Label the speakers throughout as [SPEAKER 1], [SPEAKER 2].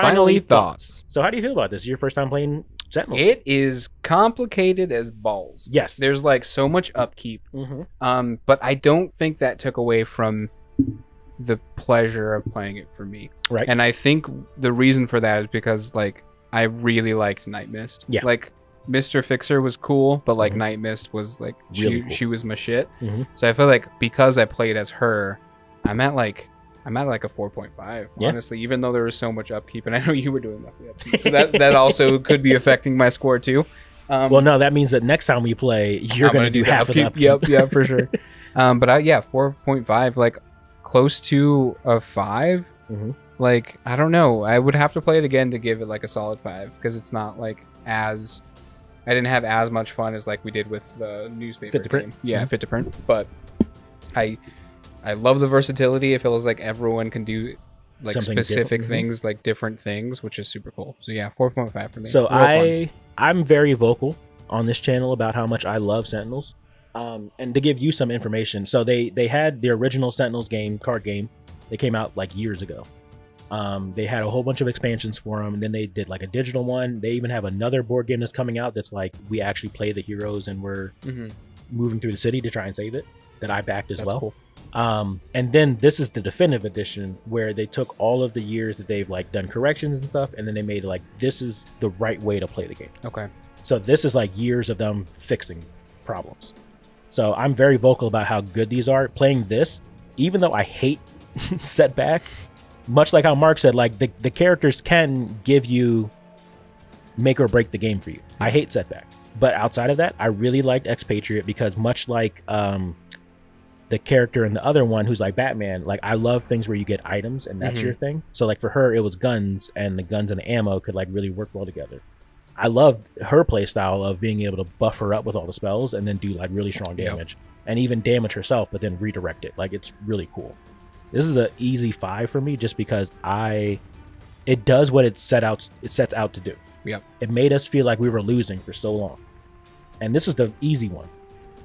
[SPEAKER 1] Finally thoughts.
[SPEAKER 2] So how do you feel about this? Is your first time playing Sentinels?
[SPEAKER 1] It is complicated as balls.
[SPEAKER 2] Yes.
[SPEAKER 1] There's like so much upkeep. But I don't think that took away from the pleasure of playing it for me.
[SPEAKER 2] Right.
[SPEAKER 1] And I think the reason for that is because like I really liked Night Mist.
[SPEAKER 2] Yeah.
[SPEAKER 1] Like Mr. Fixer was cool, but like Night Mist was like
[SPEAKER 2] Really cool.
[SPEAKER 1] she was my shit. So I feel like because I played as her, I'm at like a 4.5,
[SPEAKER 2] Yeah.
[SPEAKER 1] honestly, even though there was so much upkeep, and I know you were doing monthly upkeep, so that also could be affecting my score too.
[SPEAKER 2] Well, no, that means that next time we play, you're going to do half of the upkeep.
[SPEAKER 1] Yep, for sure. But yeah, 4.5, like close to a 5. Like I don't know, I would have to play it again to give it like a solid 5 because it's not like as I didn't have as much fun as like we did with the newspaper
[SPEAKER 2] Fit to print.
[SPEAKER 1] game. Yeah, Fit to Print. But I love the versatility. It feels like everyone can do like
[SPEAKER 2] Something
[SPEAKER 1] specific
[SPEAKER 2] different.
[SPEAKER 1] things, like different things, which is super cool. So yeah, 4.5 for me.
[SPEAKER 2] So
[SPEAKER 1] Real fun.
[SPEAKER 2] I'm very vocal on this channel about how much I love Sentinels. And to give you some information, so they had the original Sentinels game, card game. They came out like years ago. They had a whole bunch of expansions for them, and then they did like a digital one. They even have another board game that's coming out that's like we actually play the heroes and we're moving through the city to try and save it, that I backed as well.
[SPEAKER 1] Cool.
[SPEAKER 2] And then this is the definitive edition where they took all of the years that they've like done corrections and stuff, and then they made like this is the right way to play the game.
[SPEAKER 1] Okay.
[SPEAKER 2] So this is like years of them fixing problems. So I'm very vocal about how good these are. Playing this, even though I hate setback, much like how Mark said, like the characters can give you make or break the game for you. I hate setback. But outside of that, I really liked Expatriate because much like the character in the other one who's like Batman, like I love things where you get items and that's your thing. So like for her, it was guns, and the guns and the ammo could like really work well together. I loved her play style of being able to buff her up with all the spells and then do like really strong damage and even damage herself, but then redirect it. Like it's really cool. This is an easy 5 for me just because it does what it sets out to do.
[SPEAKER 1] Yep.
[SPEAKER 2] It made us feel like we were losing for so long. And this is the easy one.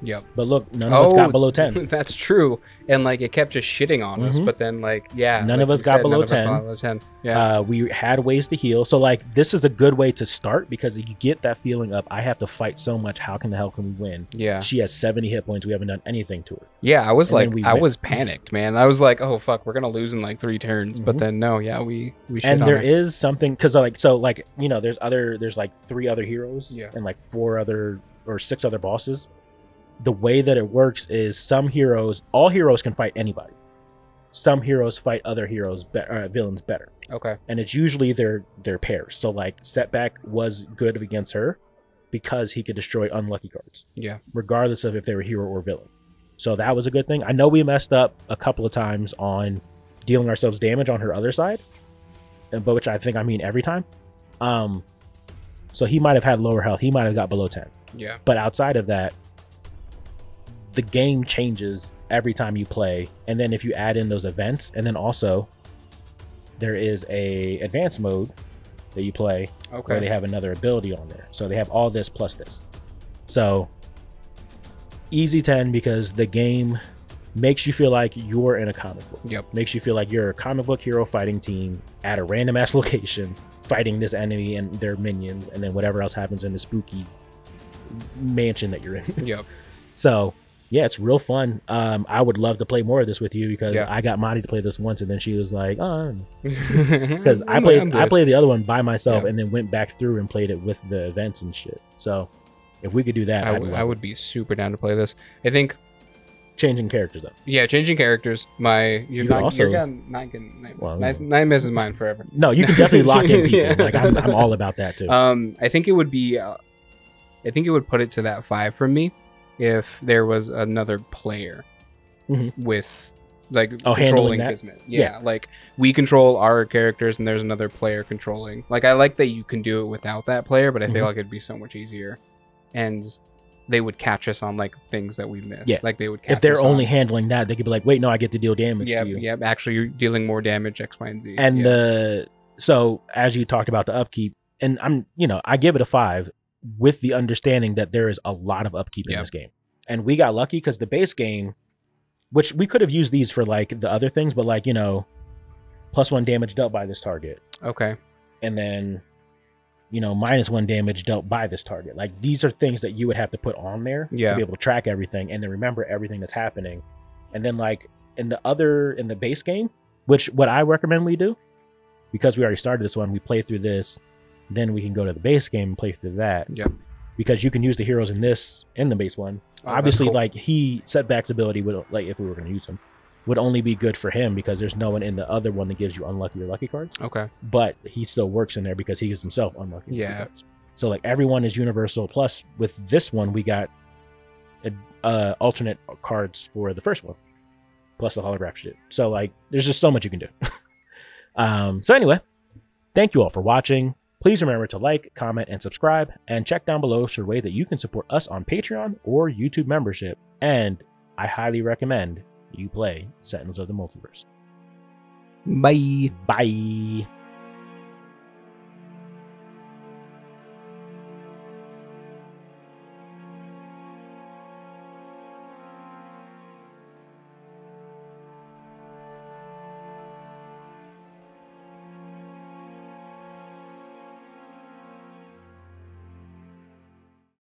[SPEAKER 1] Yep.
[SPEAKER 2] But look, none of us got below 10.
[SPEAKER 1] That's true. And like it kept just shitting on us, but then like
[SPEAKER 2] None
[SPEAKER 1] like
[SPEAKER 2] of us
[SPEAKER 1] you
[SPEAKER 2] got
[SPEAKER 1] said,
[SPEAKER 2] below
[SPEAKER 1] none of us
[SPEAKER 2] 10.
[SPEAKER 1] got below 10. Yeah.
[SPEAKER 2] We had ways to heal. So like this is a good way to start because you get that feeling of I have to fight so much. How can the hell can we win?
[SPEAKER 1] Yeah.
[SPEAKER 2] She has 70 hit points. We haven't done anything to her.
[SPEAKER 1] Yeah, I was
[SPEAKER 2] And then
[SPEAKER 1] like
[SPEAKER 2] we
[SPEAKER 1] I
[SPEAKER 2] win.
[SPEAKER 1] was panicked, man. I was like, oh fuck, we're gonna lose in like 3 turns. But then no, yeah, we shit
[SPEAKER 2] And
[SPEAKER 1] on
[SPEAKER 2] there
[SPEAKER 1] her.
[SPEAKER 2] is something because like you know there's like 3 other heroes and like 4 other or 6 other bosses. The way that it works is all heroes can fight anybody. Some heroes fight other heroes villains better.
[SPEAKER 1] Okay.
[SPEAKER 2] And it's usually their pairs. So like Setback was good against her because he could destroy unlucky cards.
[SPEAKER 1] Yeah.
[SPEAKER 2] Regardless of if they were hero or villain. So that was a good thing. I know we messed up a couple of times on dealing ourselves damage on her other side, but which I think I mean every time. So he might have had lower health. He might have got below 10.
[SPEAKER 1] Yeah.
[SPEAKER 2] But outside of that, the game changes every time you play. And then if you add in those events, and then also there is a advanced mode that you play where they have another ability on there. So they have all this plus this. So easy 10 because the game makes you feel like you're in a comic book.
[SPEAKER 1] Yep.
[SPEAKER 2] Makes you feel like you're a comic book hero fighting team at a random ass location fighting this enemy and their minions, and then whatever else happens in the spooky mansion that you're in.
[SPEAKER 1] Yep.
[SPEAKER 2] So yeah, it's real fun. I would love to play more of this with you because I got Monty to play this once, and then she was like, "Oh," because I played the other one by myself, and then went back through and played it with the events and shit. So if we could do that,
[SPEAKER 1] I would be super down to play this. I think
[SPEAKER 2] changing characters though.
[SPEAKER 1] Yeah, changing characters. You're not getting
[SPEAKER 2] Well,
[SPEAKER 1] nine misses mine forever.
[SPEAKER 2] No, you can definitely lock in people. Like I'm all about that too.
[SPEAKER 1] I think it would be. I think it would put it to that 5 from me if there was another player with like controlling business. Yeah, like we control our characters and there's another player controlling. Like I like that you can do it without that player, but I feel like it'd be so much easier, and they would catch us on like things that we missed.
[SPEAKER 2] Yeah,
[SPEAKER 1] like they would catch
[SPEAKER 2] if they're
[SPEAKER 1] us
[SPEAKER 2] only
[SPEAKER 1] on.
[SPEAKER 2] handling that, they could be like, wait, no, I get to deal damage to you.
[SPEAKER 1] Yeah, actually you're dealing more damage, X, Y, and Z.
[SPEAKER 2] And so as you talked about the upkeep, and I give it a 5 with the understanding that there is a lot of upkeep in this game. And we got lucky because the base game, which we could have used these for like the other things, but like, +1 damage dealt by this target.
[SPEAKER 1] Okay.
[SPEAKER 2] and then -1 damage dealt by this target. Like, these are things that you would have to put on there to be able to track everything and then remember everything that's happening. And then like in the base game, which what I recommend we do, because we already started this one, we play through this, then we can go to the base game and play through that.
[SPEAKER 1] Yeah.
[SPEAKER 2] Because you can use the heroes in the base one. Obviously, cool. Like Setback's ability would, like, if we were going to use him, would only be good for him because there's no one in the other one that gives you unlucky or lucky cards.
[SPEAKER 1] Okay.
[SPEAKER 2] But he still works in there because he gives himself unlucky cards. So like everyone is universal. Plus with this one, we got alternate cards for the first one, plus the holograph shit. So like there's just so much you can do. So anyway, thank you all for watching. Please remember to like, comment, and subscribe, and check down below for a way that you can support us on Patreon or YouTube membership. And I highly recommend you play Sentinels of the Multiverse.
[SPEAKER 1] Bye.
[SPEAKER 2] Bye.